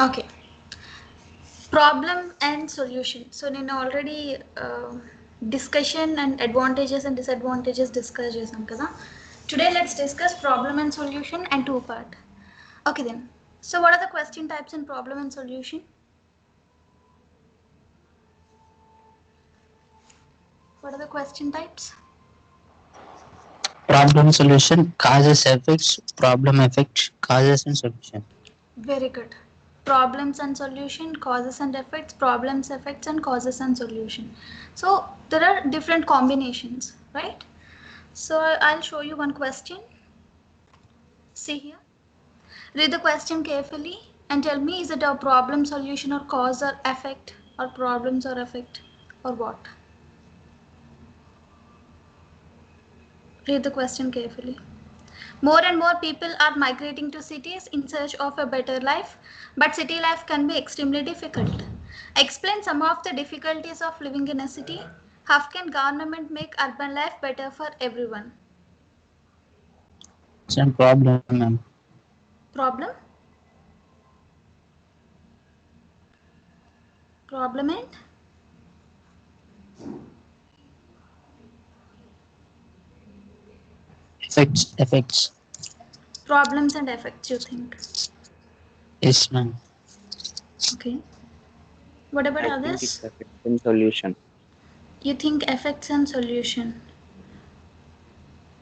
Okay. Problem and solution. So నేను already discussion and advantages and disadvantages discuss చేసాం కదా. Today let's discuss problem and solution and two part. Okay then. So what are the question types in problem and solution? What are the question types? Problem solution, causes effects, problem effects, causes and solution. Very good. Problems and solution, causes and effects, problems, effects, and causes and solution. So there are different combinations, right? So I'll show you one question. See here. Read the question carefully and tell me, is it a problem, solution, or cause or effect, or problems or effect, or what? Read the question carefully. More and more people are migrating to cities in search of a better life, but city life can be extremely difficult. Explain some of the difficulties of living in a city. How can government make urban life better for everyone? Some problem, ma'am. Problem? Problem and? Effects. Problems and effects, you think? Yes, ma'am. Okay. What about I think others? it's effect and solution. You think effects and solution.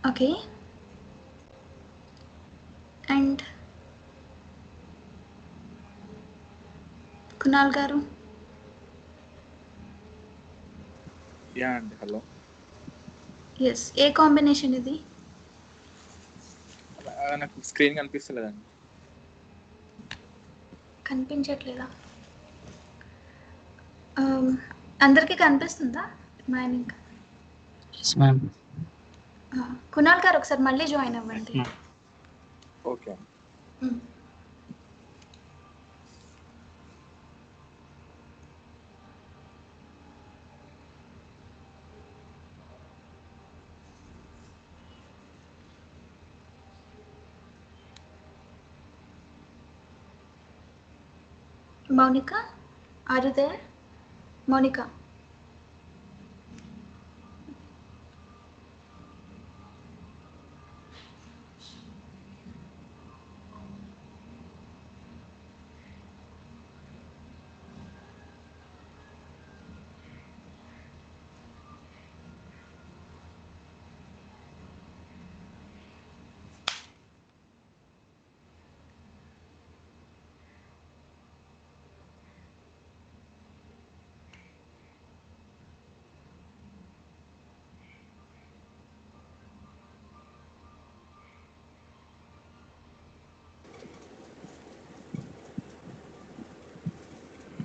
Okay. And Kunal garu? Yeah, and hello. Yes. A combination ఇది? నాకు screen కనిపిస్తలేదండి. కనిపించట్లేదా? అందరికీ కనిపిస్తుందా? Mining. Yes, ma'am. Kunal గారు ఒకసారి మళ్ళీ join అవ్వండి. Okay. Monica, are you there? Monica.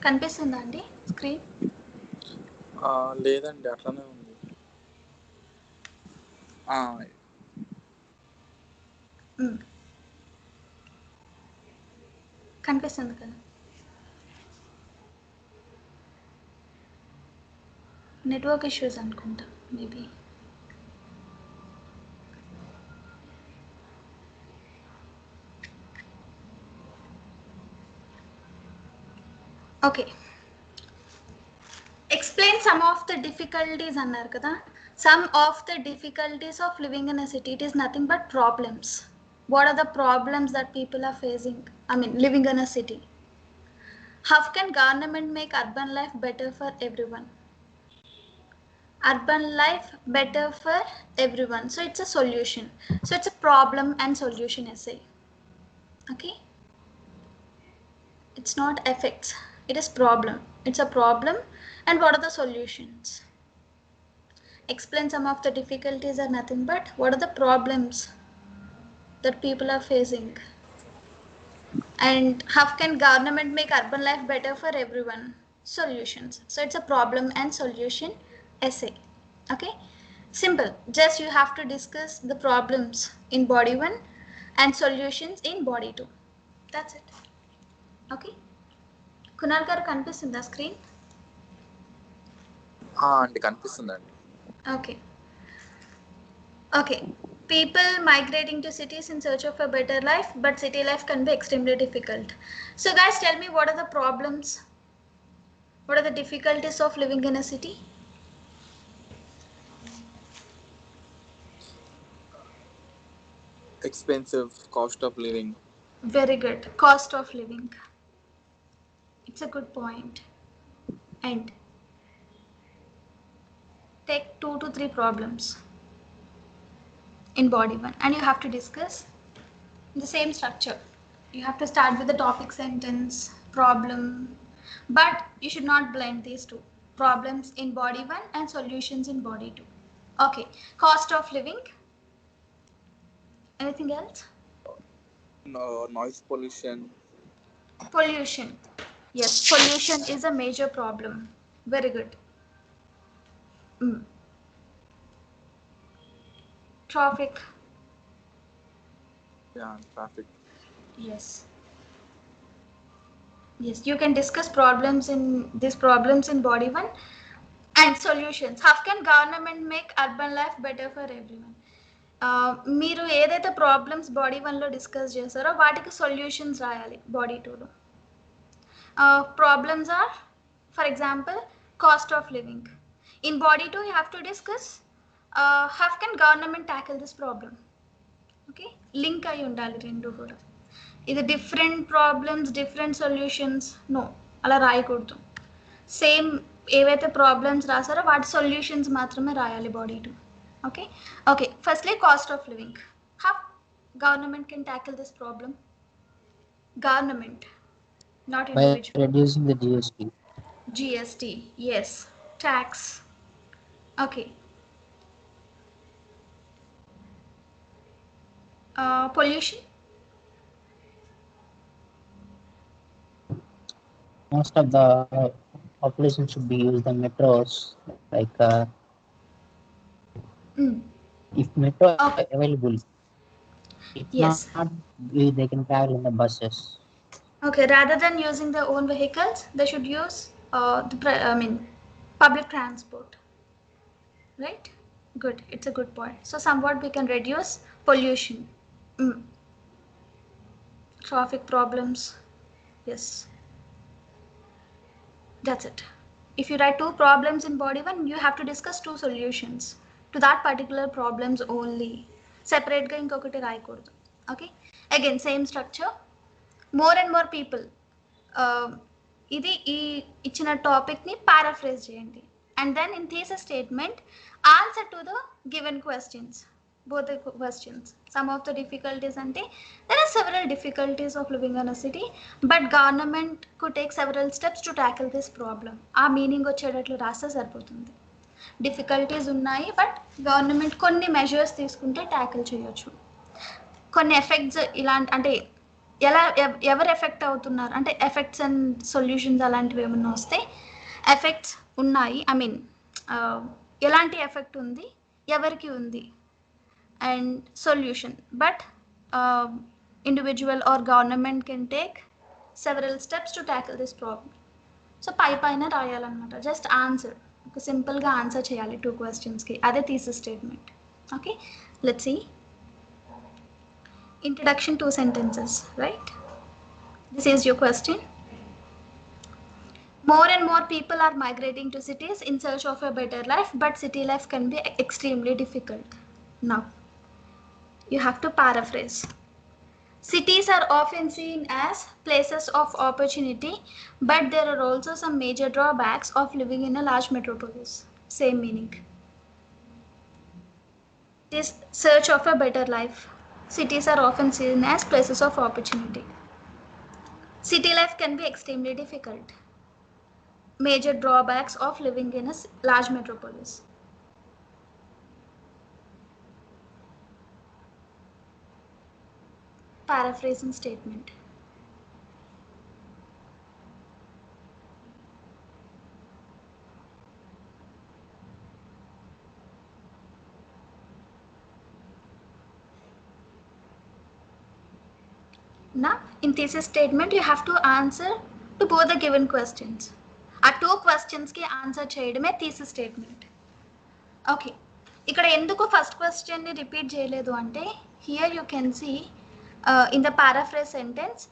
కనిపిస్తుందా అండి స్క్రీన్? లేదండి, అట్లానే ఉంది. కనిపిస్తుంది కదా. నెట్వర్క్ ఇష్యూస్ అనుకుంటా maybe. Okay. Explain some of the difficulties అన్నారు కదా. Some of the difficulties of living in a city, it is nothing but problems. What are the problems that people are facing? I mean, living in a city. How can government make urban life better for everyone? Urban life better for everyone. So it's a solution. So it's a problem and solution essay. Okay? It's not effects. It is problem. It's a problem. And what are the solutions? Explain some of the difficulties are nothing but what are the problems that people are facing? And how can government make urban life better for everyone? Solutions. So it's a problem and solution essay. Okay, simple. Just you have to discuss the problems in body 1 and solutions in body 2. That's it. Okay. Kunal garu కనిపిస్తుందా screen? అంటే కనిపిస్తుందండి. Okay. Okay. People migrating to cities in search of a better life, but city life can be extremely difficult. So guys, tell me, what are the problems? What are the difficulties of living in a city? Expensive cost of living. Very good. Cost of living. It's a good point. And take 2 to 3 problems in body 1, and you have to discuss the same structure. You have to start with the topic sentence, problem, but you should not blend these two. Problems in body 1 and solutions in body 2. Okay, cost of living. Anything else? Noise pollution. Pollution. Yes, pollution is a major problem. Very good. Mm. Traffic. Yeah, traffic. Yes. Yes, you can discuss problems in body 1 and solutions. How can government make urban life better for everyone? మీరు ఏదైతే problems body 1లో discuss చేశారో వాటికి solutions రాయాలి body 2లో. Problems are, for example, cost of living. In body 2 you have to discuss how can government tackle this problem. Okay, link అయి ఉండాలి రెండు కూడా. ఇది different problems different solutions no, అలా రాయకూడదు. సేమ్ ఏవైతే ప్రాబ్లమ్స్ రాసారో వాటి సొల్యూషన్స్ మాత్రమే రాయాలి body 2. Okay, okay, firstly, cost of living. How government can tackle this problem? Government, not by individual. reducing the GST. GST, yes, tax. Okay. Pollution. Most of the population should be use the metros. Like if metro Okay. available, if Yes. not, they can travel in the buses. Okay, rather than using their own vehicles, they should use public transport. Right? Good. It's a good point. So somewhat we can reduce pollution. Traffic problems. Yes. That's it. If you write 2 problems in body 1, you have to discuss 2 solutions to that particular problems only. Separate ga inkokati raayakoodu. Okay? Again, same structure. More and more people ఇది ఈ ఇచ్చిన టాపిక్ని paraphrase చేయండి. And then in thesis statement answer to the given questions, both the questions. Some of the difficulties ante, there are several difficulties of living in a city, but government could take several steps to tackle this problem. ఆ meaning వచ్చేటట్లు రాస్తే సరిపోతుంది. Difficulties ఉన్నాయి, but government కొన్ని measures తీసుకుంటే tackle చేయొచ్చు. కొన్ని effects ఇలాంటి అంటే ఎలా ఎవరు ఎఫెక్ట్ అవుతున్నారు అంటే ఎఫెక్ట్స్ అండ్ సొల్యూషన్స్ అలాంటివి ఏమన్నా వస్తే ఎఫెక్ట్స్ ఉన్నాయి, ఐ మీన్ ఎలాంటి ఎఫెక్ట్ ఉంది, ఎవరికి ఉంది, and solution. But individual or government can take several steps to tackle this problem. So paina rayalannamata, just answer, simple ga answer cheyali 2 questions ki, ade thesis statement. Okay, let's see. Introduction, 2 sentences, right? This is your question. More and more people are migrating to cities in search of a better life, but city life can be extremely difficult. Now you have to paraphrase. Cities are often seen as places of opportunity, but there are also some major drawbacks of living in a large metropolis. Same meaning. This search of a better life. Cities are often seen as places of opportunity. City life can be extremely difficult. Major drawbacks of living in a large metropolis. Paraphrasing statement. Now, in thesis statement, you have to answer to both the given questions. ఆ 2 questions ki answer cheyadame thesis statement. Okay. ఇక్కడ ఎందుకు first క్వశ్చన్ని repeat చేయలేదు అంటే here you can see in the paraphrase sentence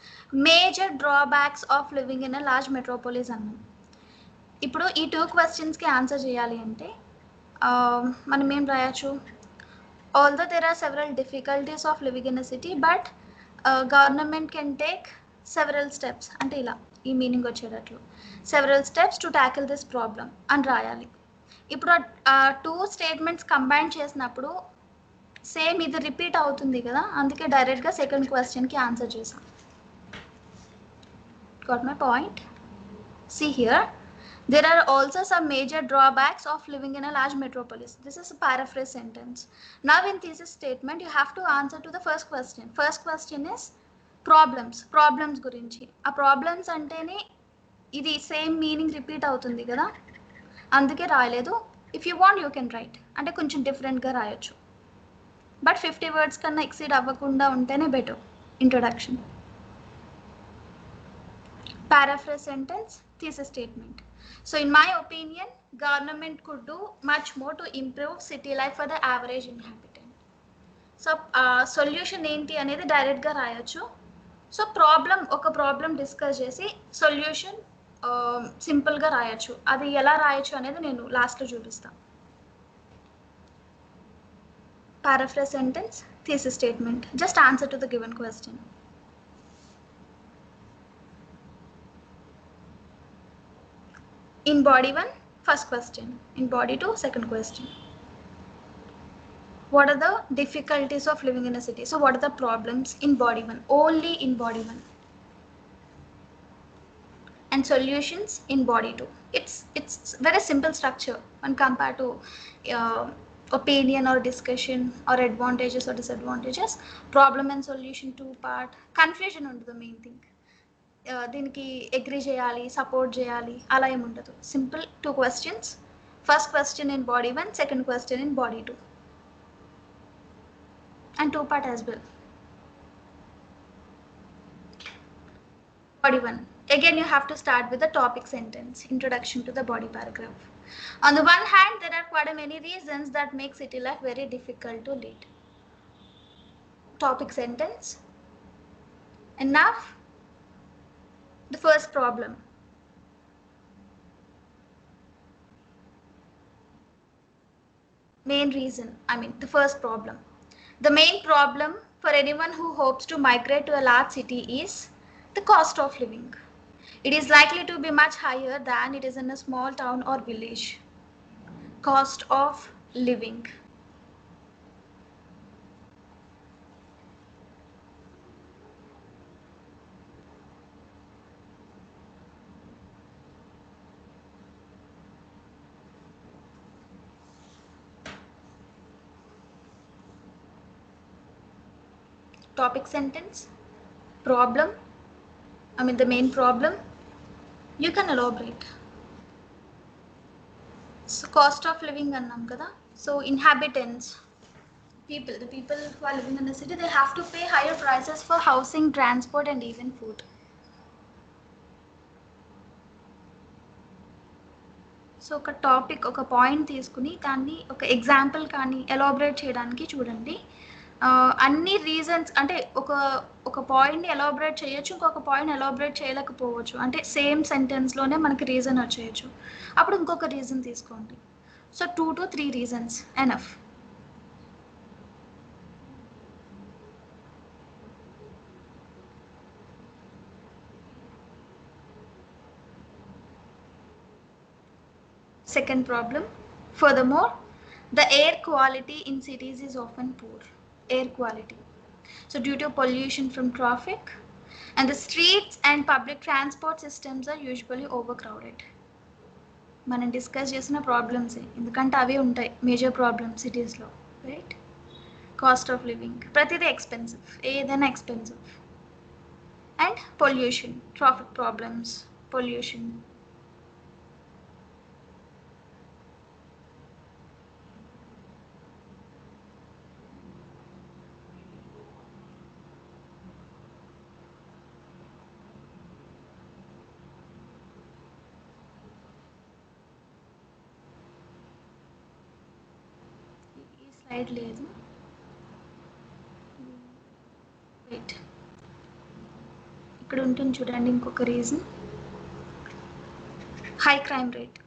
major drawbacks of living in a large metropolis అన్నాం. ఇప్పుడు ఈ 2 క్వశ్చన్స్కి ఆన్సర్ చేయాలి అంటే మనం ఏం రాయొచ్చు, although there are several difficulties of living in a city but government can take several steps అంటే ఇలా ఈ మీనింగ్ వచ్చేటట్లు several steps to tackle this problem అని రాయాలి. ఇప్పుడు ఆ 2 స్టేట్మెంట్స్ కంబైన్ చేసినప్పుడు సేమ్ ఇది రిపీట్ అవుతుంది కదా, అందుకే డైరెక్ట్గా సెకండ్ క్వశ్చన్కి ఆన్సర్ చేసాం. Got my point? See here, there are also some major drawbacks of living in a large metropolis. This is a paraphrase sentence. Now in thesis statement, you have to answer to the first question. First question is problems. Problems గురించి. ఆ problems అంటేనే ఇది same meaning repeat అవుతుంది కదా, అందుకే రాయలేదు. If you want you can right, అంటే కొంచెం డిఫరెంట్గా రాయొచ్చు, బట్ 50 words కన్నా ఎక్సీడ్ అవ్వకుండా ఉంటేనే better. Introduction, paraphrase sentence, thesis statement. So in my opinion, government could do much more to improve city life for the average inhabitant. So solution ఏంటి అనేది డైరెక్ట్గా రాయొచ్చు. సో ఒక ప్రాబ్లం డిస్కస్ చేసి solution సింపుల్గా రాయొచ్చు. అది ఎలా రాయొచ్చు అనేది నేను లాస్ట్లో చూపిస్తాను. Paraphrase sentence, thesis statement. Just answer to the given question. In body 1, first question. In body 2, second question. What are the difficulties of living in a city? So what are the problems in body 1? Only in body 1. And solutions in body 2. It's very simple structure when compared to opinion or discussion or advantages or disadvantages. Problem and solution 2 part. Confusion under the main thing. దీనికి agree చేయాలి, support చేయాలి అలా ఏముండదు. Simple 2 questions. First question in body 1, second question in body 2, and 2 part as well. Body 1. Again you have to start with the topic sentence, introduction to the body paragraph. On the one hand, there are quite many reasons that make city life very difficult to lead. Topic sentence. Enough. The first problem. Main reason, the first problem. The main problem for anyone who hopes to migrate to a large city is the cost of living. It is likely to be much higher than it is in a small town or village. Cost of living. Topic sentence, problem, the main problem. You can elaborate. So cost of living annam kada. So inhabitants, the people who are living in the city, they have to pay higher prices for housing, transport and even food. So ఒక topic, ఒక point తీసుకుని దాన్ని ఒక example కానీ elaborate చేయడానికి చూడండి. అన్ని reasons అంటే ఒక పాయింట్ని ఎలాబరేట్ చేయొచ్చు, ఇంకొక పాయింట్ ఎలాబరేట్ చేయలేకపోవచ్చు. అంటే సేమ్ సెంటెన్స్లోనే మనకి రీజన్ వచ్చేయచ్చు. అప్పుడు ఇంకొక రీజన్ తీసుకోండి. So 2 to 3 reasons enough. Second problem. Furthermore, the air quality in cities is often poor. Air quality. So due to pollution from traffic, and the streets and public transport systems are usually overcrowded. మనం discuss చేసిన problems, ఎందుకంటే అవే ఉంటాయి major problems సిటీస్లో, right? Cost of living, ప్రతిదీ expensive, ఏదైనా expensive. And pollution, traffic problems, pollution. Slide లేదు. Wait, ఇక్కడ ఉంటుంది చూడండి ఇంకొక reason, high crime rate.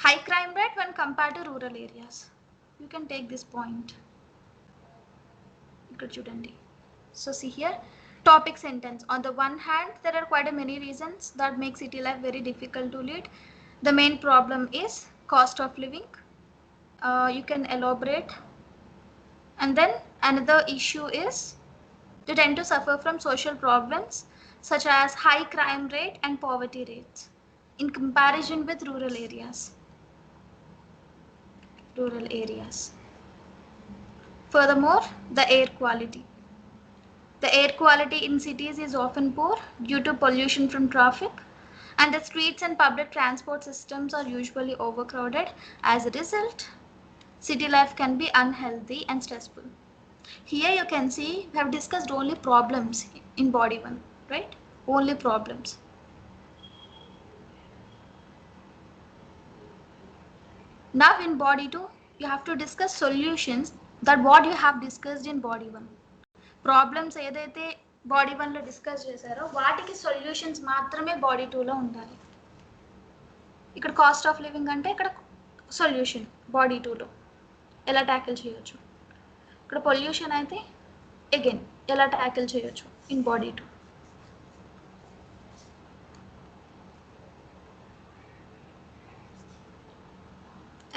High crime rate when compared to rural areas. You can take this point. Ikkada chudandi. So see here, topic sentence. On the one hand, there are quite a many reasons that make city life very difficult to lead. The main problem is cost of living. You can elaborate. And then another issue is they tend to suffer from social problems such as high crime rate and poverty rates in comparison with rural areas. Furthermore, the air quality. The air quality in cities is often poor due to pollution from traffic, and the streets and public transport systems are usually overcrowded. As a result, city life can be unhealthy and stressful. Here you can see we have discussed only problems in body 1, right? Only problems. Now in body 2, you have to discuss solutions that what you have discussed in body 1. Problems ఏదైతే body 1లో discuss చేశారో వాటికి solutions మాత్రమే body 2లో ఉండాలి. ఇక్కడ cost of living అంటే ఇక్కడ solution body 2లో ఎలా ట్యాకిల్ చేయొచ్చు. ఇక్కడ పొల్యూషన్ అయితే అగైన్ ఎలా ట్యాకిల్ చేయొచ్చు in body 2.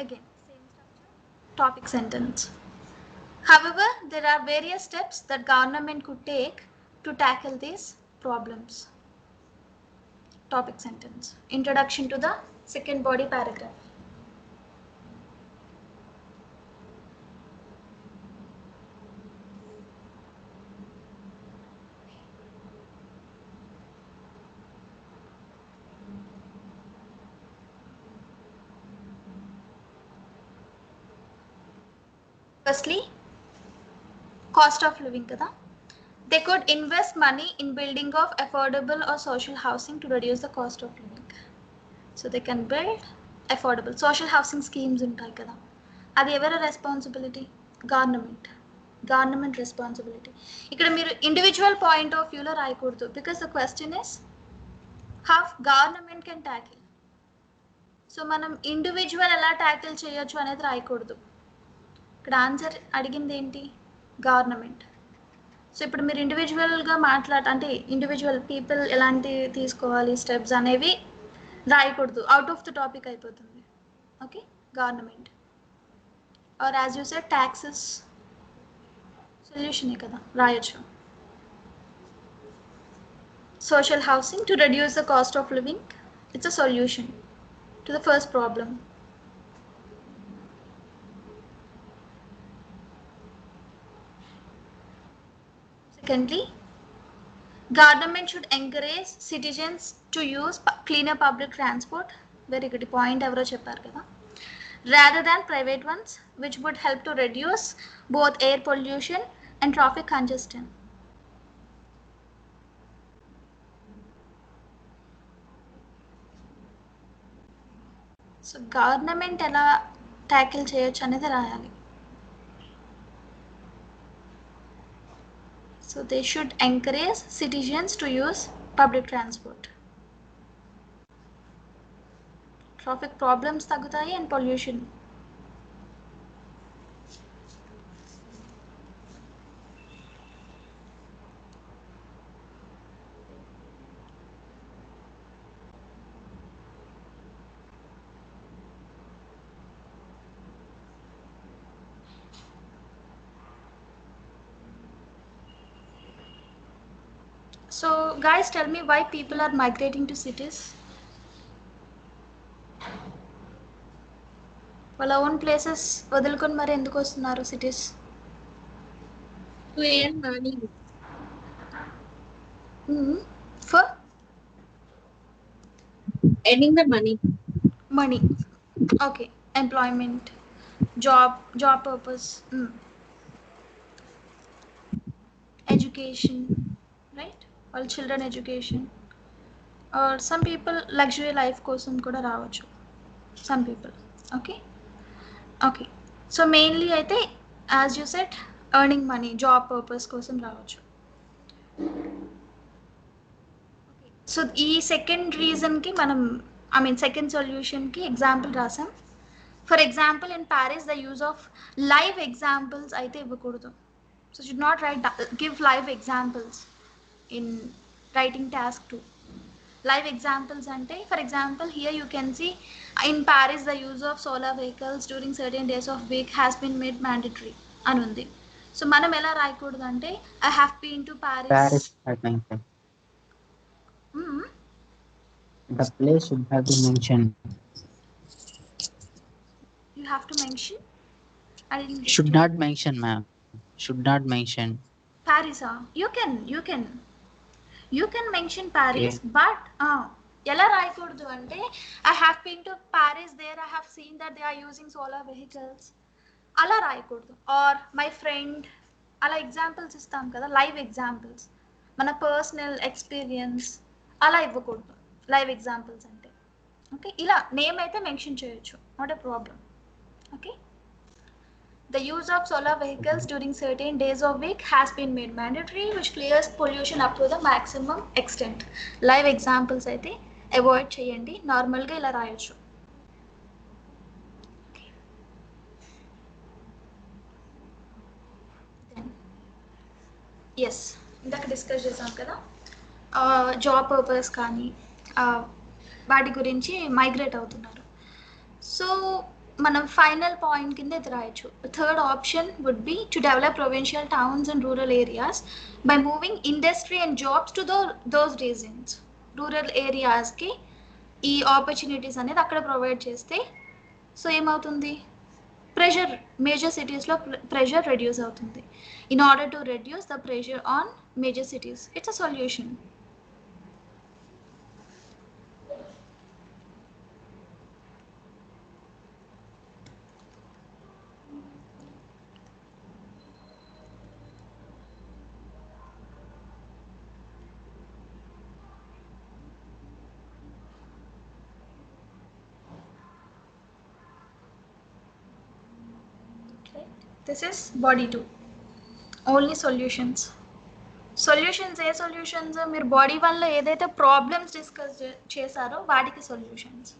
Again, same structure, topic sentence. However, there are various steps that government could take to tackle these problems. Topic sentence. Introduction to the second body paragraph. Firstly, cost of living kada. They could invest money in building of affordable or social housing to reduce the cost of living. So they can build affordable social housing schemes ఉంటాయి కదా, అది ఎవరి responsibility? Government responsibility. ఇక్కడ మీరు individual point of వ్యూలో రాయకూడదు, because the question is how government can tackle. So మనం individual ఎలా ట్యాకిల్ చేయొచ్చు అనేది రాయకూడదు. ఇక్కడ ఆన్సర్ అడిగింది ఏంటి? గవర్నమెంట్. సో ఇప్పుడు మీరు ఇండివిజువల్గా అంటే ఇండివిజువల్ పీపుల్ ఎలాంటి తీసుకోవాలి స్టెప్స్ అనేవి రాయకూడదు, అవుట్ ఆఫ్ ద టాపిక్ అయిపోతుంది. Okay, government or as you said taxes సొల్యూషనే కదా రాయొచ్చు. Social housing to reduce the cost of living, it's a solution to the first problem. Secondly, government should encourage citizens to use cleaner public transport. Very good point evaro chepparu kada, rather than private ones, which would help to reduce both air pollution and traffic congestion. So government ela tackle cheyochu anedi rayali. So they should encourage citizens to use public transport. Traffic problems తగ్గుతాయి and pollution. So guys, tell me why people are migrating to cities. వాళ్ళ own places వదులుకొని మరి ఎందుకు వస్తున్నారు cities? To earn money. For Earning the money. Money. Okay, employment, job purpose, education, right? All children education, or some people luxury life కోసం కూడా రావచ్చు. Some people. Okay. So mainly అయితే as you said earning money job purpose కోసం రావచ్చు. So ఈ second రీజన్కి మనం second సొల్యూషన్కి ఎగ్జాంపుల్ రాసాం. For example in Paris the use of live examples అయితే ఇవ్వకూడదు. So should not give live examples in writing task 2. Live examples ante, for example, here you can see in Paris the use of solar vehicles during certain days of week has been made mandatory అని ఉంది. So మనం ఎలా రాయకూడదు అంటే I have been to Paris. Paris at mentioned. The place should have been mentioned. You have to mention. I didn't Should not mention, ma'am. Should not mention. Paris. You can mention Paris, okay. But ఎలా రాయకూడదు అంటే I have been to Paris, there I have seen that they are using solar vehicles అలా రాయకూడదు. Are my friend అలా examples ఇస్తాం కదా, live examples, మన personal experience అలా ఇవ్వకూడదు లైవ్ ఎగ్జాంపుల్స్ అంటే. ఓకే, ఇలా నేమ్ అయితే మెన్షన్ చేయొచ్చు, not a problem. Okay, the use of solar vehicles during certain days of week has been made mandatory, which clears pollution up to the maximum extent. Live examples అయితే avoid చేయండి, నార్మల్గా ఇలా రాయొచ్చు. Yes, ఇందాక discuss చేసాం కదా job purpose కానీ వాటి గురించి మైగ్రేట్ అవుతున్నారు. సో మనం ఫైనల్ పాయింట్ కింద ఇది రాయొచ్చు. Third option would be to develop provincial towns and rural areas by moving industry and jobs to those reasons. Rural ఏరియాస్కి ఈ ఆపర్చునిటీస్ అనేది అక్కడ ప్రొవైడ్ చేస్తే సో ఏమవుతుంది, ప్రెషర్ మేజర్ సిటీస్లో ప్రెషర్ రెడ్యూస్ అవుతుంది. In order to reduce the pressure on major cities, it's a solution. This is body 2. Only solutions. Solutions ఏ solutions? మీరు బాడీ 1లో ఏదైతే ప్రాబ్లమ్స్ డిస్కస్ చేశారో వాటికి సొల్యూషన్స్.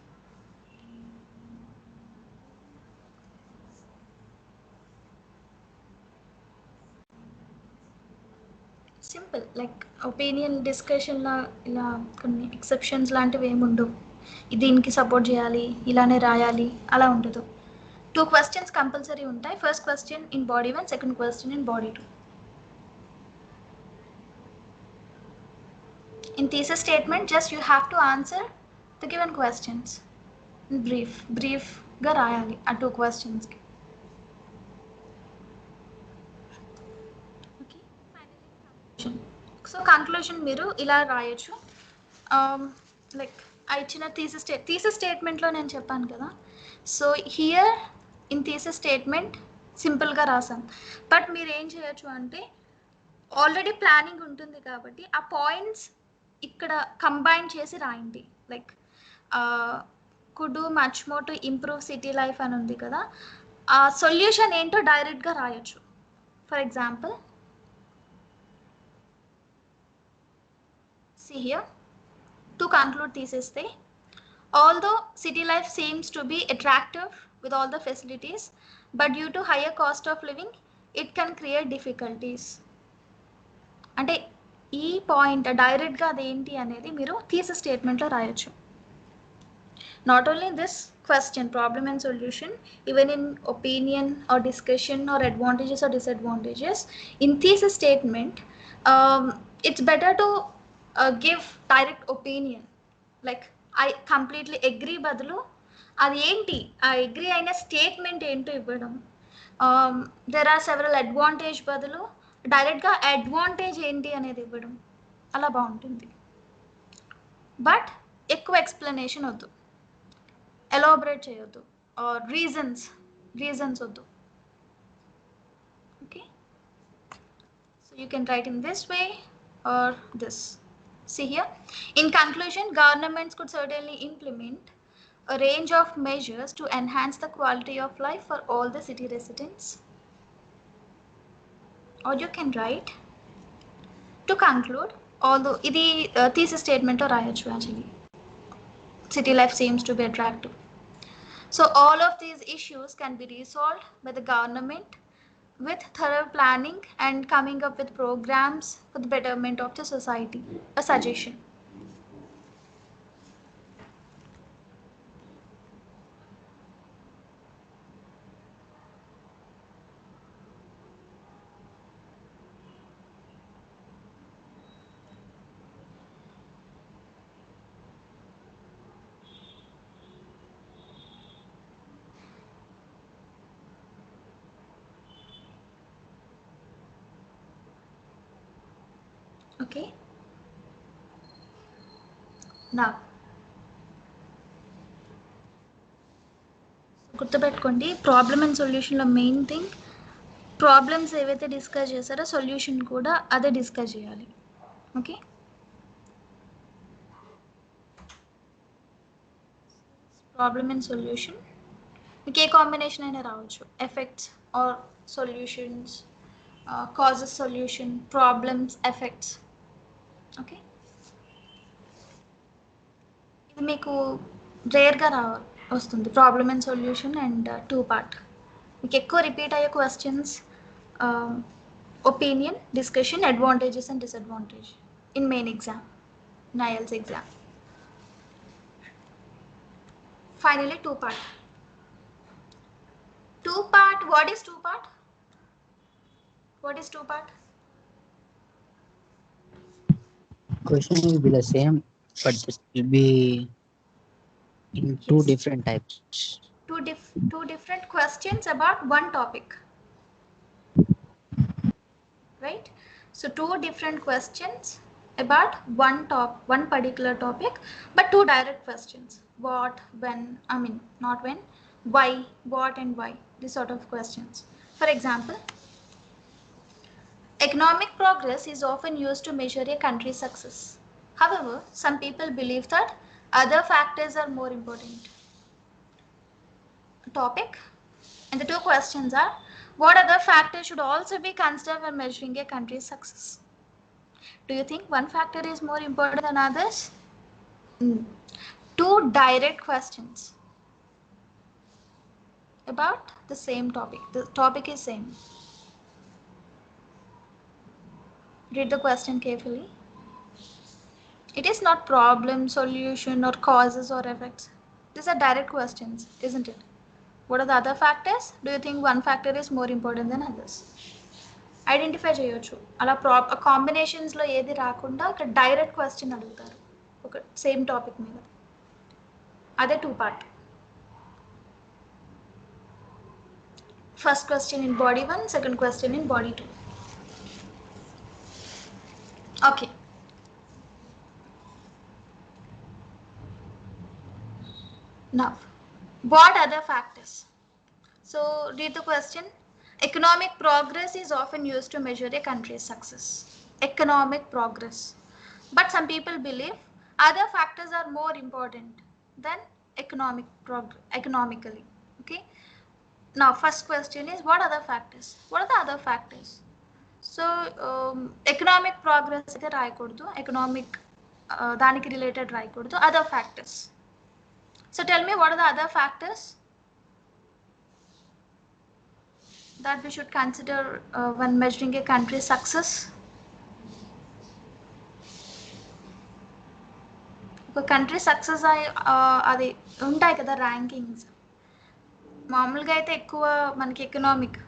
సింపుల్, లైక్ ఒపీనియన్ డిస్కషన్లో ఇలా కొన్ని ఎక్సెప్షన్స్ లాంటివి ఏమి ఉండవు. దీనికి సపోర్ట్ చేయాలి, ఇలానే రాయాలి అలా ఉండదు. 2 questions కంపల్సరీ ఉంటాయి. First question in body 1, second question in body 2. In thesis statement, just you have to answer the given questions in brief గా రాయాలి ఆ 2 questions కి. ఓకే, సో కంక్లూజన్ మీరు ఇలా రాయొచ్చు. లైక్ ఆ ఇచ్చిన థీసిస్ స్టేట్మెంట్లో నేను చెప్పాను కదా, so here in thesis statement సింపుల్గా రాసాం. బట్ మీరు ఏం చేయొచ్చు అంటే ఆల్రెడీ ప్లానింగ్ ఉంటుంది కాబట్టి ఆ పాయింట్స్ ఇక్కడ కంబైన్ చేసి రాయండి. Like could do much more to improve city life అని ఉంది కదా, ఆ సొల్యూషన్ ఏంటో డైరెక్ట్గా రాయొచ్చు. For example, see here, to conclude తీసేస్తే, although city life seems to be attractive with all the facilities, but due to higher cost of living it can create difficulties. అంటే ఈ పాయింట్ డైరెక్ట్గా అదేంటి అనేది మీరు థీసిస్ స్టేట్మెంట్లో రాయొచ్చు. Not only this question problem and solution, even in opinion or discussion or advantages or disadvantages in thesis statement it's better to give direct opinion. Like I completely agree బదులు అది ఏంటి ఆ అగ్రీ అయిన statement ఏంటో ఇవ్వడం. There are several advantage బదులు డైరెక్ట్గా advantage ఏంటి అనేది ఇవ్వడం, అలా బాగుంటుంది. బట్ ఎక్కువ ఎక్స్ప్లెనేషన్ వద్దు, ఎలాబరేట్ చేయొద్దు, రీజన్స్ వద్దు. Okay, so you can write in this way or this. See here, in conclusion, governments could certainly implement a range of measures to enhance the quality of life for all the city residents. Or you can write, to conclude, although ఇది thesis statement or రాయొచ్చు actually. City life seems to be attractive. So all of these issues can be resolved by the government with thorough planning and coming up with programs for the betterment of the society. A suggestion. Okay. Now, గుర్తుపెట్టుకోండి problem and సొల్యూషన్లో main thing problems ఏవైతే discuss చేస్తారో solution కూడా అదే discuss చేయాలి. Okay, problem and solution మీకు ఏ combination అయినా రావచ్చు. Effects or solutions, causes solution, problems, effects. Okay, ఇది మీకు రేర్గా వస్తుంది problem and solution and 2 part. మీకు ఎక్కువ రిపీట్ అయ్యే questions opinion, discussion, advantages and disadvantage in main exam, in IELTS exam. Finally, 2 part. 2 part, what is 2 part? What is 2 part? Question will be the same, but this will be in two different types. Two different questions about one topic, right? So 2 different questions about one particular topic, but 2 direct questions. What, when, I mean not when, why, what and why, this sort of questions. For example, economic progress is often used to measure a country's success. However, some people believe that other factors are more important. Topic, and the 2 questions are, what other factors should also be considered when measuring a country's success? Do you think one factor is more important than others? 2 direct questions about the same topic. The topic is same. Read the question carefully. It is not problem, solution, or causes or effects. These are direct questions, isn't it? What are the other factors? Do you think one factor is more important than others? Identify చేయొచ్చు. అలా కాంబినేషన్స్లో ఏది రాకుండా ఒక direct question అడుగుతారు ఒక same topic మీద. అదే 2 part. First question in body 1, second question in body 2. Okay. Now, what other factors? So read the question. Economic progress is often used to measure a country's success. Economic progress. But some people believe other factors are more important than economically. Okay. Now, first question is, what other factors? What are the other factors? So, economic progress అయితే రాయకూడదు, economic దానికి related రాయకూడదు, other factors. So tell me, what are the other factors that we should consider when measuring a country's success? ఒక country success అది ఉంటాయి కదా rankings. మామూలుగా అయితే ఎక్కువ మనకి ఎకనామిక్,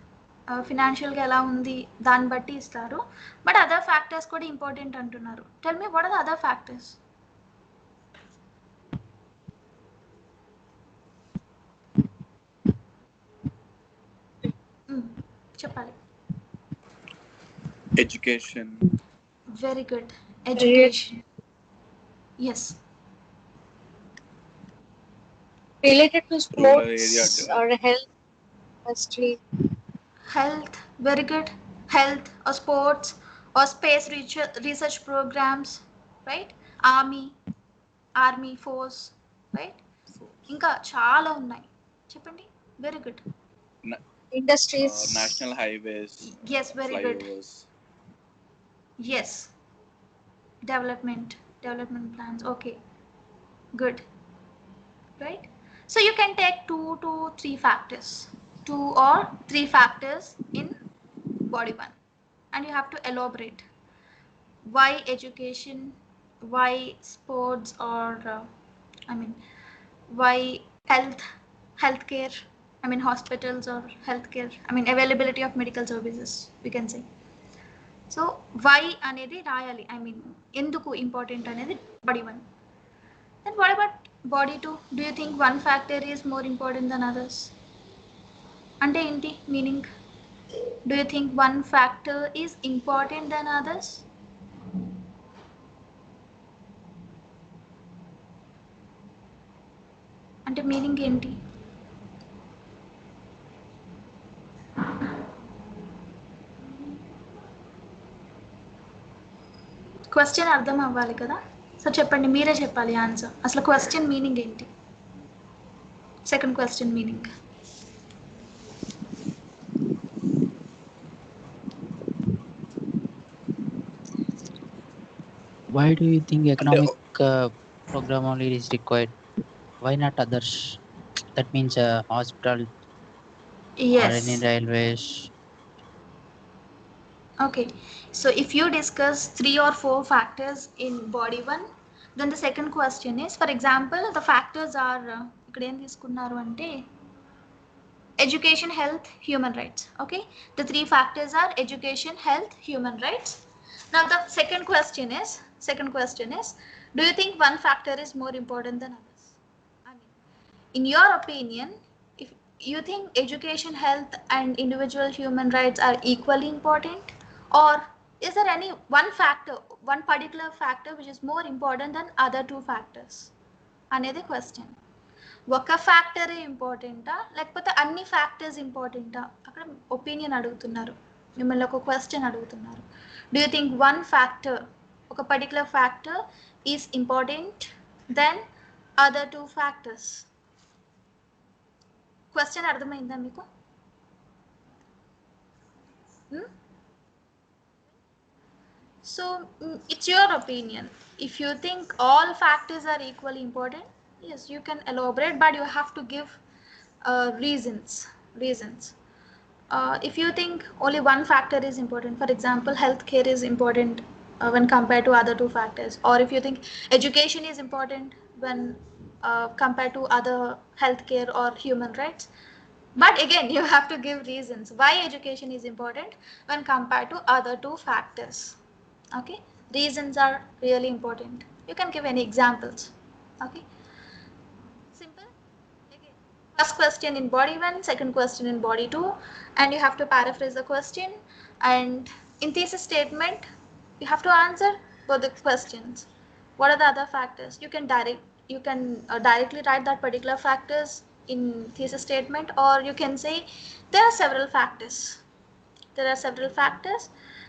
ఫినాన్షియల్గా ఎలా ఉంది దాన్ని బట్టి ఇస్తారు, బట్ అదర్ ఫ్యాక్టర్స్ కూడా ఇంపార్టెంట్ అంటున్నారు. Tell me, what are the other factors? చెప్పాలి. Education. Very good. Education. Yes. Related to Rural area sports development. or health industry. Health, very good. Health or sports or space research programs, right? Army force, right? ఇంకా చాలా ఉన్నాయి, చెప్పండి. Very good. Industries. National highways. Yes, very good. Flyovers. Yes, development plans. Okay, good. Right, so you can take 2 to 3 factors, 2 or 3 factors in body 1, and you have to elaborate why education, why sports, or why healthcare, hospitals or healthcare, availability of medical services, we can say. So why అనేది రాయాలి, ఎందుకు important అనేది body 1. Then what about body 2? Do you think one factor is more important than others? అంటే ఏంటి meaning? Do you think one factor is important than others? అంటే meaning ఏంటి? Question అర్థం అవ్వాలి కదా, సో చెప్పండి, మీరే చెప్పాలి ఆన్సర్. అసలు క్వశ్చన్ మీనింగ్ ఏంటి? Second question meaning. Why do you think economic program only is required? Why not others? That means hospital or any railways. Okay, so if you discuss 3 or 4 factors in body 1, then the second question is, for example, the factors are ikkada em తీసుకున్నారు అంటే education, health, human rights. Okay, the 3 factors are education, health, human rights. Now the second question is, do you think one factor is more important than others? In your opinion, if you think education, health and individual human rights are equally important, or is there any one factor, one particular factor which is more important than other 2 factors అనేది question. ఒక ఫ్యాక్టరే ఇంపార్టెంటా లేకపోతే అన్ని factors ఇంపార్టెంటా? అక్కడ opinion అడుగుతున్నారు, మిమ్మల్ని ఒక question అడుగుతున్నారు. Do you think one factor, ఒక particular factor is important then other 2 factors? Question అర్థమైందా మీకు? So it's your opinion. If you think all factors are equally important, yes, you can elaborate, but you have to give reasons. If you think only one factor is important, for example, healthcare is important when compared to other 2 factors, or if you think education is important when compared to other healthcare or human rights, but again you have to give reasons why education is important when compared to other 2 factors. Okay, reasons are really important. You can give any examples. Okay, simple. Again, first question in body 1, second question in body 2, and you have to paraphrase the question, and in thesis statement you have to answer both the questions. What are the other factors? You can directly write that particular factors in thesis statement, or you can say there are several factors,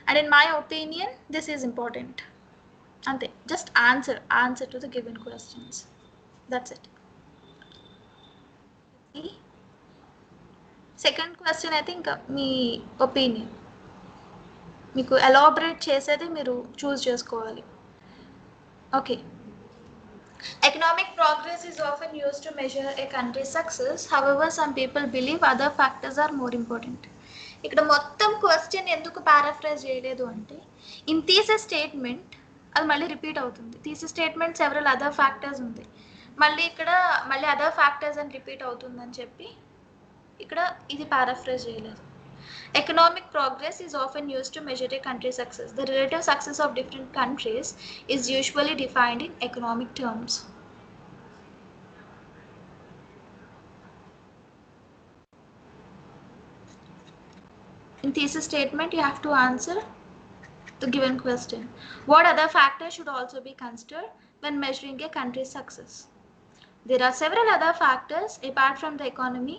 and in my opinion this is important, and just answer to the given questions. That's it. Second question, I think me opinion మీకు elaborate చేసేది మీరు చూస్ చేసుకోవాలి. Okay, economic progress is often used to measure a country's success. However, some people believe other factors are more important. ఇక్కడ మొత్తం question ఎందుకు paraphrase చేయలేదు అంటే, in thesis statement అది మళ్ళీ రిపీట్ అవుతుంది. Thesis statement several other factors ఉంది, మళ్ళీ ఇక్కడ మళ్ళీ అదర్ ఫ్యాక్టర్స్ అని రిపీట్ అవుతుందని చెప్పి ఇక్కడ ఇది పారాఫ్రైజ్ చేయలేదు. Economic progress is often used to measure a country's success. The relative success of different countries is usually defined in economic terms. In thesis statement, you have to answer the given question. What other factors should also be considered when measuring a country's success? There are several other factors apart from the economy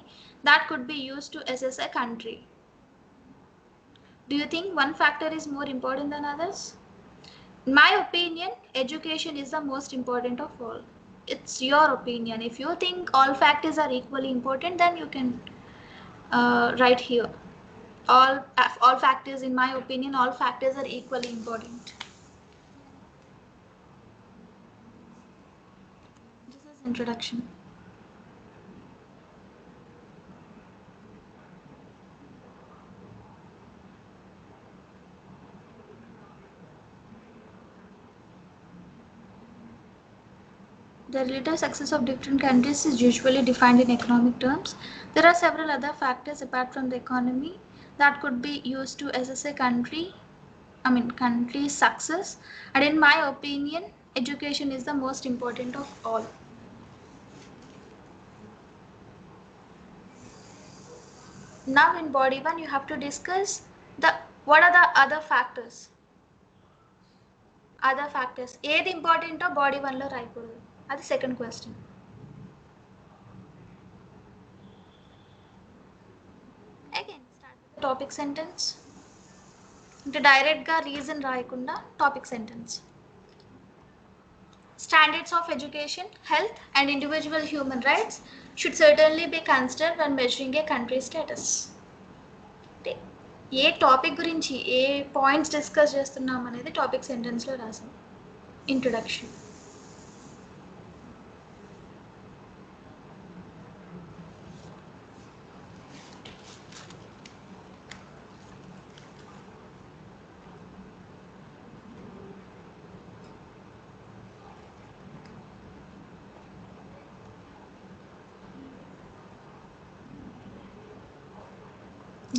that could be used to assess a country. Do you think one factor is more important than others? In my opinion, education is the most important of all. It's your opinion. If you think all factors are equally important, then you can write here. All factors, in my opinion, all factors are equally important. This is introduction. The relative success of different countries is usually defined in economic terms. There are several other factors apart from the economy that could be used to assess a country's success. And in my opinion, education is the most important of all. Now in body 1, you have to discuss what are the other factors. Other factors. ఏది ఇంపార్టెంటో body 1లో రాయకూడదు. అది second question. Again, start with the topic sentence. అంటే డైరెక్ట్గా reason రాయకుండా topic sentence. Standards of education, health and individual human rights should certainly be considered when measuring a country's status. A topic గురించి ఏ points discuss చేస్తున్నాం అనేది topic సెంటెన్స్లో రాసాం. Introduction.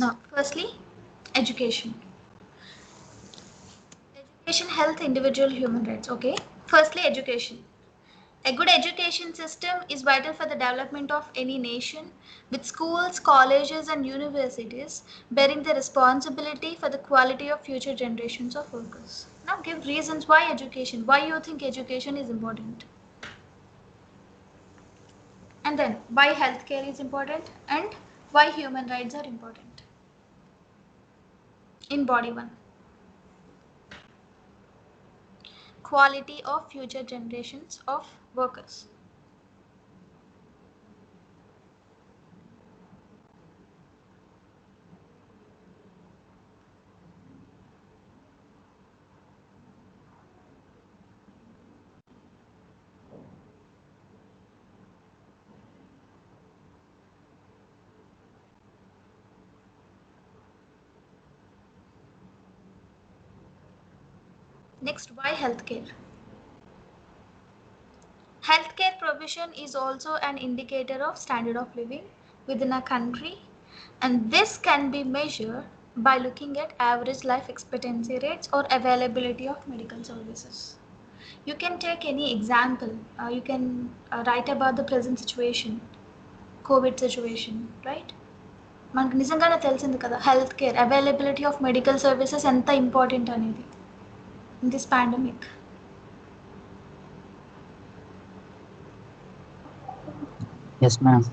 Now, firstly, education. Education, health, individual human rights. Okay. Firstly, education. A good education system is vital for the development of any nation, with schools, colleges, and universities bearing the responsibility for the quality of future generations of workers. Now, give reasons why education. Why you think education is important? And then, why healthcare is important, and why human rights are important. In body 1. Quality of future generations of workers. Next, why healthcare? Healthcare provision is also an indicator of standard of living within a country, and this can be measured by looking at average life expectancy rates or availability of medical services. You can take any example. You can write about the present situation, COVID situation, right? మనకు నిజంగానే తెలిసింది కదా health care availability of medical services ఎంత important అనేది in this pandemic. Yes, ma'am.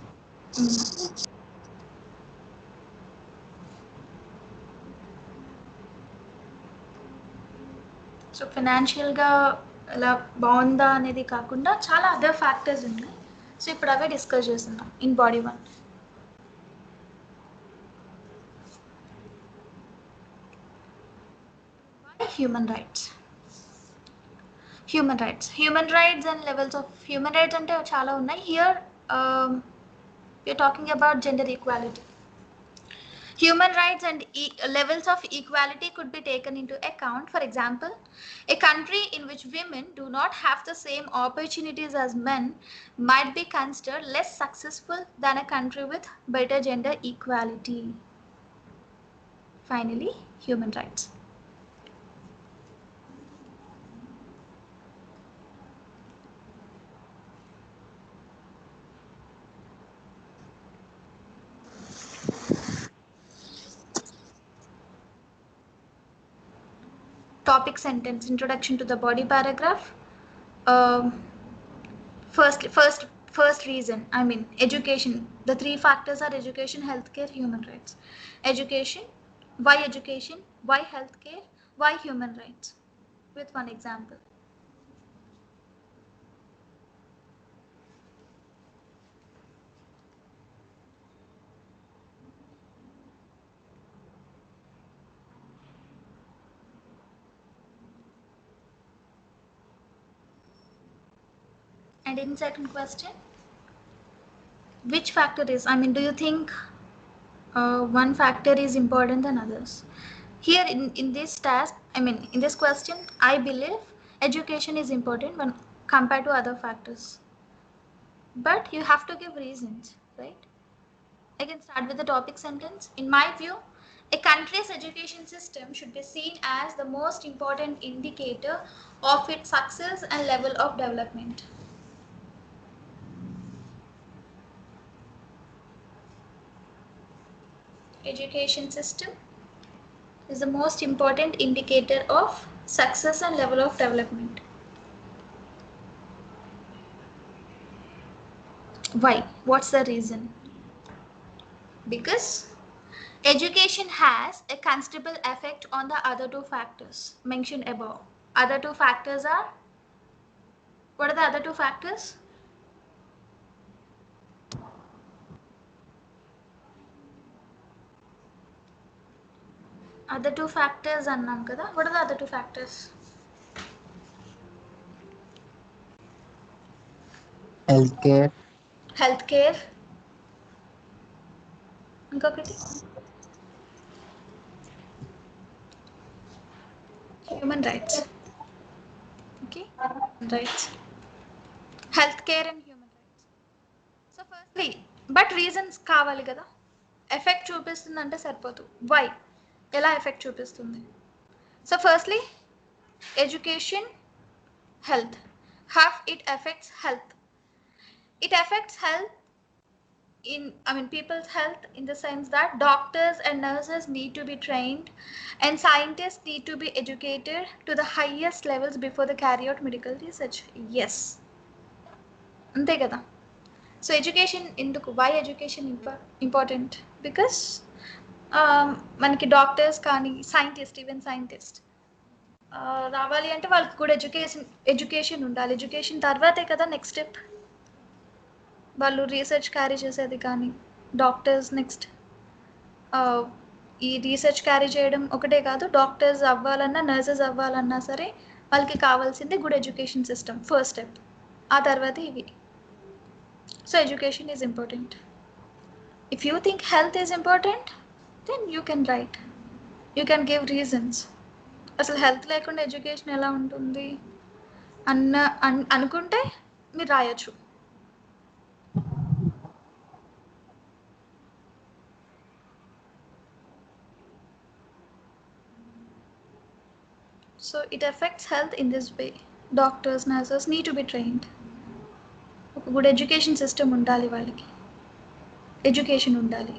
So ఫైనాన్షియల్గా అలా బాగుందా అనేది కాకుండా చాలా అదర్ ఫ్యాక్టర్స్ ఉన్నాయి. సో ఇప్పుడు అవే డిస్కస్ చేస్తున్నాం in body 1. Human rights. Human rights and levels of human rights అంటే చాలా ఉన్నాయి. Here we're talking about gender equality. Human rights and levels of equality could be taken into account. For example, a country in which women do not have the same opportunities as men might be considered less successful than a country with better gender equality. Finally, human rights. Topic sentence, introduction to the body paragraph. First reason, education. The 3 factors are education, healthcare, human rights. Education, why healthcare, why human rights, with one example. And in second question, which factor is, I mean, do you think one factor is important than others? Here in this task, I mean, in this question, I believe education is important when compared to other factors. But you have to give reasons, right? I can start with the topic sentence. In my view, a country's education system should be seen as the most important indicator of its success and level of development. Education system is the most important indicator of success and level of development. Why? What's the reason? Because education has a considerable effect on the other two factors mentioned above. Other two factors are, what are the other two factors? Other two factors annam kada. What are the other two factors? Healthcare. Healthcare. ఇంకొకటి human rights. Okay, human rights. Healthcare and human rights. So firstly, but reasons కావాలి కదా. Effect చూపిస్తుందంటే సరిపోదు. Why? ఎలా effect చూపిస్తుంది? So firstly, education, health. How it affects health? It affects health in, I mean, people's health in the sense that doctors and nurses need to be trained and scientists need to be educated to the highest levels before they carry out medical research. Yes. అంతే కదా. So education ఎందుకు, why education important? Because మనకి doctors కానీ scientist, even scientist రావాలి అంటే వాళ్ళకి కూడా education ఉండాలి. ఎడ్యుకేషన్ తర్వాతే కదా నెక్స్ట్ స్టెప్ వాళ్ళు రీసెర్చ్ క్యారీ చేసేది. కానీ డాక్టర్స్ నెక్స్ట్ ఈ రీసెర్చ్ క్యారీ చేయడం ఒకటే కాదు, డాక్టర్స్ అవ్వాలన్నా నర్సెస్ అవ్వాలన్నా సరే వాళ్ళకి కావాల్సింది good education system first step. ఆ తర్వాత ఇవి. So education is important. If you think health is important then you can write, you can give reasons. అసలు హెల్త్ లేకుండా ఎడ్యుకేషన్ ఎలా ఉంటుంది అనుకుంటే మీరు రాయొచ్చు. So it affects health in this way. Doctors, nurses need to be trained. ఒక good education system ఉండాలి, వాళ్ళకి ఎడ్యుకేషన్ ఉండాలి.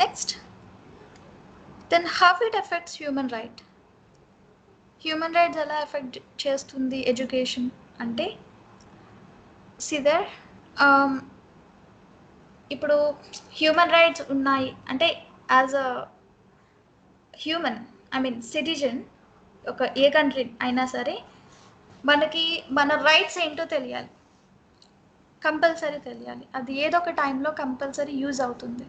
Next, then how it affects human right. Human rights ఎలా ఎఫెక్ట్ చేస్తుంది ఎడ్యుకేషన్ అంటే, సిదర్ ఇప్పుడు హ్యూమన్ రైట్స్ ఉన్నాయి అంటే as a human, I mean citizen, ఒక ఏ కంట్రీ అయినా సరే మనకి మన రైట్స్ ఏంటో తెలియాలి, కంపల్సరీ తెలియాలి. అది ఏదో ఒక టైంలో కంపల్సరీ యూజ్ అవుతుంది.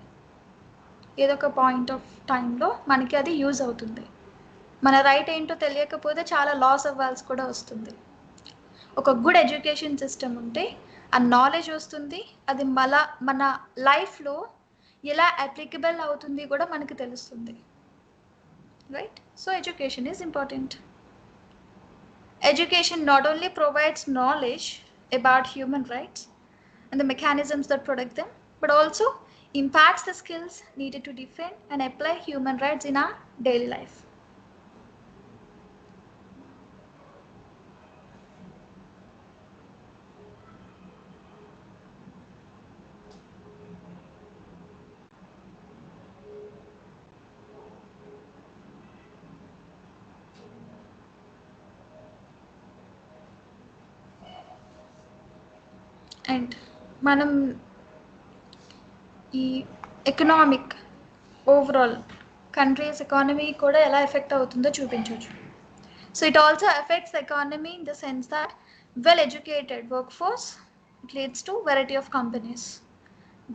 ఏదో ఒక పాయింట్ ఆఫ్ టైంలో మనకి అది యూజ్ అవుతుంది. మన రైట్ ఏంటో తెలియకపోతే చాలా లాస్ అవ్వాల్సి కూడా వస్తుంది. ఒక గుడ్ ఎడ్యుకేషన్ సిస్టమ్ ఉంటే ఆ నాలెడ్జ్ వస్తుంది, అది మన లైఫ్లో ఎలా అప్లికబుల్ అవుతుంది కూడా మనకి తెలుస్తుంది. Right? So education is important. Education not only provides knowledge about human rights and the mechanisms that protect them, but also imparts the skills needed to defend and apply human rights in our daily life. And మనం ఈ economic overall countries economy కూడా ఎలా effect అవుతుందో చూపించవచ్చు. So it also effects economy in the sense that well educated work force, it leads to variety of companies.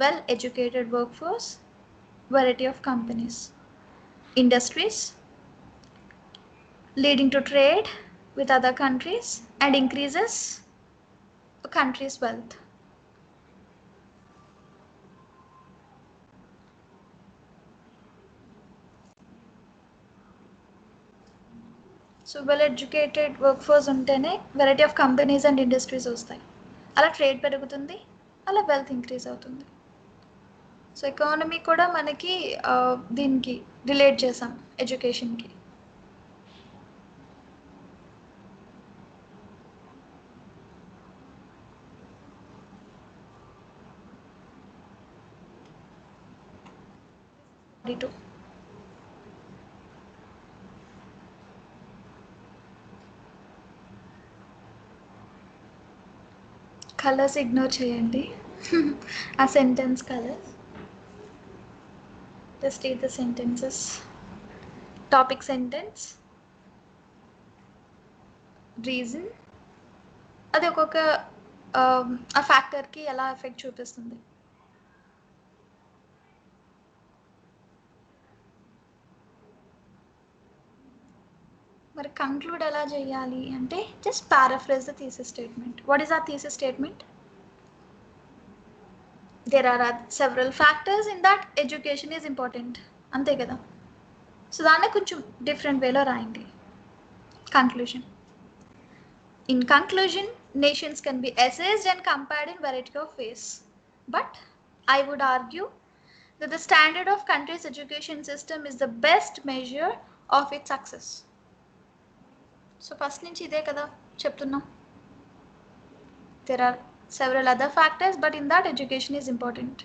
Well educated work force, variety of companies, industries, leading to trade with other countries and increases a country's wealth. So well educated work force ఉంటేనే variety of companies and industries వస్తాయి. అలా trade పెరుగుతుంది, అలా wealth increase అవుతుంది. So economy కూడా మనకి దీనికి relate చేసాం ఎడ్యుకేషన్కి. కలర్స్ ఇగ్నోర్ చేయండి. ఆ sentence colours. Just read the sentences. Topic sentence, reason, అది ఒక్కొక్క ఆ ఫ్యాక్టర్కి ఎలా ఎఫెక్ట్ చూపిస్తుంది. మరి కంక్లూడ్ ఎలా చేయాలి అంటే just paraphrase the thesis statement. What is a thesis statement? There are several factors in that education is important. అంతే కదా. సో దాన్ని కొంచెం డిఫరెంట్ వేలో రాయండి. Conclusion. In conclusion, nations can be assessed and compared in variety of ways. But I would argue that the standard of country's education system is the best measure of its success. So first నుంచి ఇదే కదా చెప్తున్నాం. There are several other factors, but in that education is important.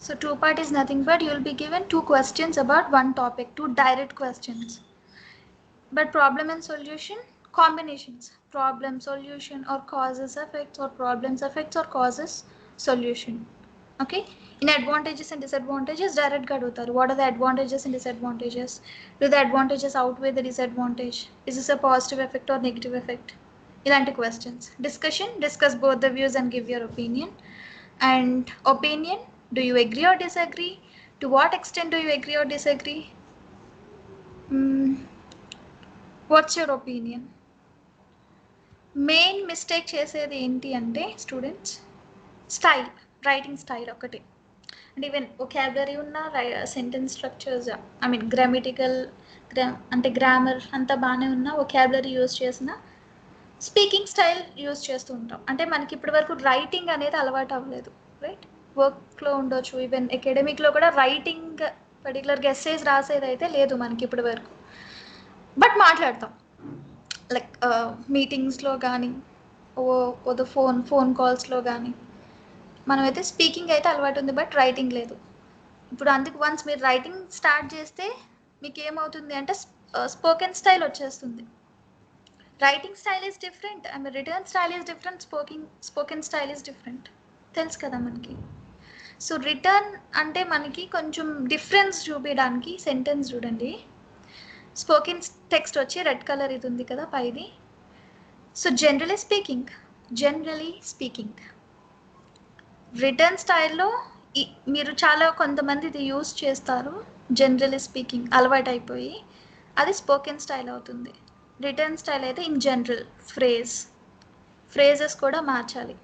So two-part is nothing but you will be given 2 questions about one topic, 2 direct questions. But problem and solution, combinations. Problem, solution, or causes, effects, or problems, effects, or causes, solution. Okay? In advantages and disadvantages, direct ga adugutaru. What are the advantages and disadvantages? Do the advantages outweigh the disadvantage? Is this a positive effect or negative effect? Ilanti questions. Discussion, discuss both the views and give your opinion. And opinion, do you agree or disagree? To what extent do you agree or disagree? What's your opinion? Main mistake చేసేది ఏంటి అంటే students style, writing style ఒకటి. అంటే even vocabulary ఉన్న sentence structures, I mean grammatical అంటే grammar అంతా బాగానే ఉన్న వొకాబులరీ యూజ్ చేసిన స్పీకింగ్ స్టైల్ యూజ్ చేస్తూ ఉంటాం. అంటే మనకి ఇప్పటి వరకు రైటింగ్ అనేది అలవాటు అవ్వలేదు, రైట్? వర్క్లో ఉండొచ్చు, ఈవెన్ అకాడమిక్లో కూడా రైటింగ్ పర్టికులర్గా ఎస్సేస్ రాసేది అయితే లేదు మనకి ఇప్పటి వరకు. బట్ మాట్లాడతాం, లైక్ మీటింగ్స్లో కానీ ఫోన్ కాల్స్లో కానీ మనమైతే స్పీకింగ్ అయితే అలవాటు ఉంది, బట్ రైటింగ్ లేదు. ఇప్పుడు అందుకు వన్స్ మీరు రైటింగ్ స్టార్ట్ చేస్తే మీకు ఏమవుతుంది అంటే స్పోకెన్ స్టైల్ వచ్చేస్తుంది. Writing style is different, I mean return style is different, spoken style is different. తెలుసు కదా మనకి. సో రిటర్న్ అంటే మనకి కొంచెం డిఫరెన్స్ చూపించడానికి సెంటెన్స్ చూడండి. స్పోకెన్ టెక్స్ట్ వచ్చి రెడ్ కలర్ ఇది ఉంది కదా పైది. సో జనరలీ స్పీకింగ్ రిటర్న్ స్టైల్లో మీరు చాలా కొంతమంది ఇది యూస్ చేస్తారు. జనరలీ స్పీకింగ్ అలవాటు అయిపోయి అది స్పోకెన్ స్టైల్ అవుతుంది. రిటర్న్ స్టైల్ అయితే ఇన్ జనరల్ ఫ్రేజెస్ కూడా మార్చాలి.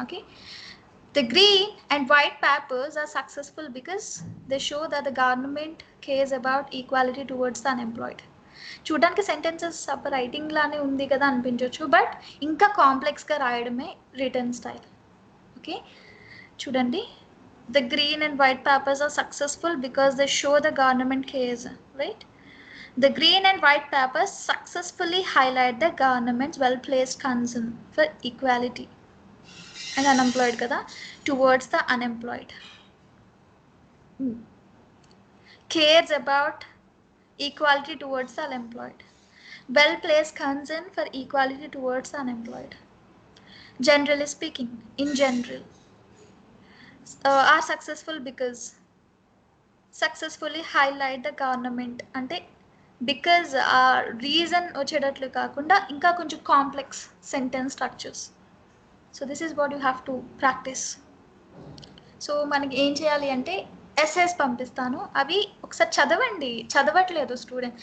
Okay. The green and white papers are successful because they show that the government cares about equality towards the unemployed. చూడడానికి సెంటెన్సెస్ రైటింగ్ లానే ఉంది కదా అనిపించవచ్చు, బట్ ఇంకా కాంప్లెక్స్గా రాయడమే రిటర్న్ స్టైల్. ఓకే, చూడండి. The green and white papers are successful because they show the government cares, right? The green and white papers successfully highlight the government's well-placed concern for equality and unemployed kada towards the unemployed. Cares about equality towards the unemployed. Well placed concern for equality towards unemployed. Generally speaking, in general, are successful because successfully highlight the government అంటే because ఆ reason వచ్చేటట్లు కాకుండా ఇంకా కొంచెం complex sentence structures. So this is what you have to practice. So మనకి ఏం చేయాలి అంటే ఎస్ఏస్ పంపిస్తాను, అవి ఒకసారి చదవండి. చదవట్లేదు స్టూడెంట్,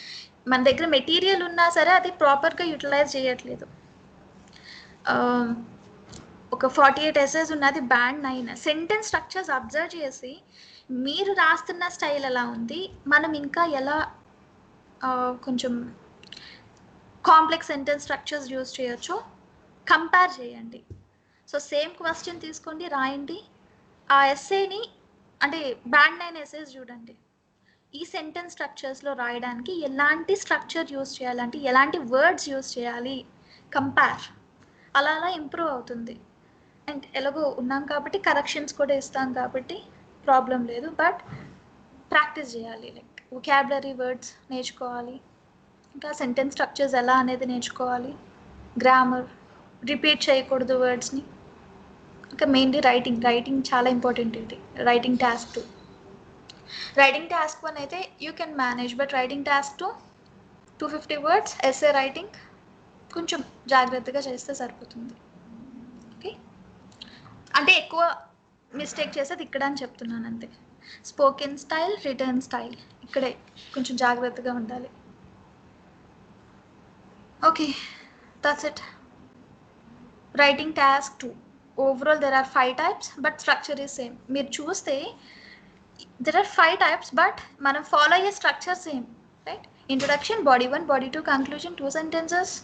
మన దగ్గర మెటీరియల్ ఉన్నా సరే అది ప్రాపర్గా యూటిలైజ్ చేయట్లేదు. ఒక 48 ఎస్ఏస్ ఉన్నది బ్యాండ్ 9. సెంటెన్స్ స్ట్రక్చర్స్ అబ్జర్వ్ చేసి మీరు రాస్తున్న స్టైల్ ఎలా ఉంది, మనం ఇంకా ఎలా కొంచెం కాంప్లెక్స్ సెంటెన్స్ స్ట్రక్చర్స్ యూజ్ చేయొచ్చో కంపేర్ చేయండి. సో సేమ్ క్వశ్చన్ తీసుకోండి, రాయండి. ఆ ఎస్ఏని అంటే బ్యాండ్ 9 ఎస్ఏస్ చూడండి, ఈ సెంటెన్స్ స్ట్రక్చర్స్లో రాయడానికి ఎలాంటి స్ట్రక్చర్ యూజ్ చేయాలంటే ఎలాంటి వర్డ్స్ యూజ్ చేయాలి, కంపేర్. అలా అలా ఇంప్రూవ్ అవుతుంది. అండ్ ఎలాగో ఉన్నాం కాబట్టి కరెక్షన్స్ కూడా ఇస్తాం కాబట్టి ప్రాబ్లం లేదు, బట్ ప్రాక్టీస్ చేయాలి. లైక్ వొకాబులరీ వర్డ్స్ నేర్చుకోవాలి, ఇంకా సెంటెన్స్ స్ట్రక్చర్స్ ఎలా అనేది నేర్చుకోవాలి, గ్రామర్ రిపీట్ చేయకూడదు వర్డ్స్ని. ఇంకా మెయిన్లీ రైటింగ్ చాలా ఇంపార్టెంట్. ఇది రైటింగ్ టాస్క్ 2. రైటింగ్ టాస్క్ 1 అయితే you can manage, but writing task 2 250 words essay writing కొంచెం జాగ్రత్తగా చేస్తే సరిపోతుంది. ఓకే, అంటే ఎక్కువ మిస్టేక్ చేసేది ఇక్కడ అని చెప్తున్నాను అంతే. స్పోకెన్ స్టైల్, రిటర్న్ స్టైల్ ఇక్కడే కొంచెం జాగ్రత్తగా ఉండాలి. Okay, that's it. Writing task 2. Overall there are 5 types, but structure is same. మీరు చూస్తే దెర్ ఆర్ 5 టైప్స్, బట్ మనం ఫాలో అయ్యే structure same, right? Introduction, body 1, body 2, conclusion, 2 sentences,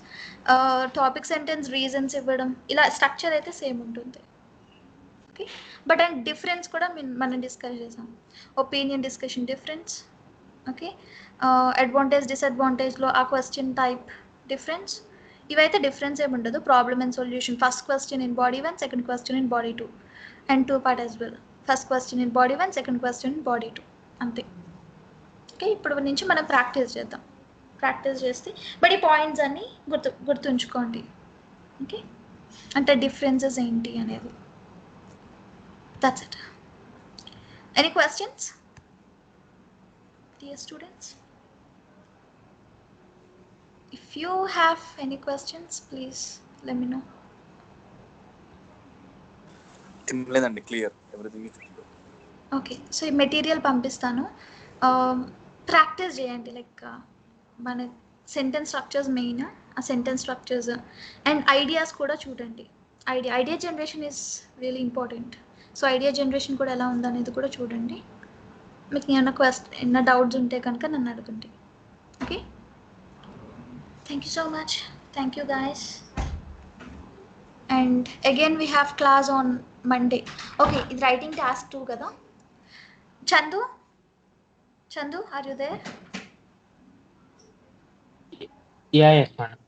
topic sentence, reasons ఇవ్వడం, ఇలా స్ట్రక్చర్ అయితే సేమ్ ఉంటుంది. Okay, but and difference కూడా మనం డిస్కస్ చేసాం. Opinion discussion difference. Okay, advantage డిసడ్వాంటేజ్లో ఆ క్వశ్చన్ టైప్ డిఫరెన్స్. ఇవైతే డిఫరెన్స్ ఏమి ఉండదు. Problem and solution, first question in body 1, second question in body 2, and 2 part as well. First question in body 1, second question in body 2, అంతే. Okay, ఇప్పుడు నుంచి మనం practice చేద్దాం. ప్రాక్టీస్ చేస్తే బట్ ఈ పాయింట్స్ అన్నీ గుర్తుంచుకోండి. ఓకే, అంటే డిఫరెన్సెస్ ఏంటి అనేది. That's it. Any questions, dear students? If you have any questions, please let me know. లేదండి, clear, everything is clear. Okay, so ఈ మెటీరియల్ పంపిస్తాను, ప్రాక్టీస్ చేయండి. లైక్ మన సెంటెన్స్ స్ట్రక్చర్స్ మెయిన్, ఆ సెంటెన్స్ స్ట్రక్చర్స్ అండ్ ఐడియాస్ కూడా చూడండి. Idea generation is really important. So idea generation కూడా ఎలా ఉందనేది కూడా చూడండి. మీకు ఏమైనా డౌట్స్ ఉంటే కనుక నన్ను అడగండి. Okay, thank you so much. Thank you guys. And again we have class on Monday. Okay, ఇది రైటింగ్ టాస్క్ 2 కదా. Chandu, are you there? Yeah, yes, madam.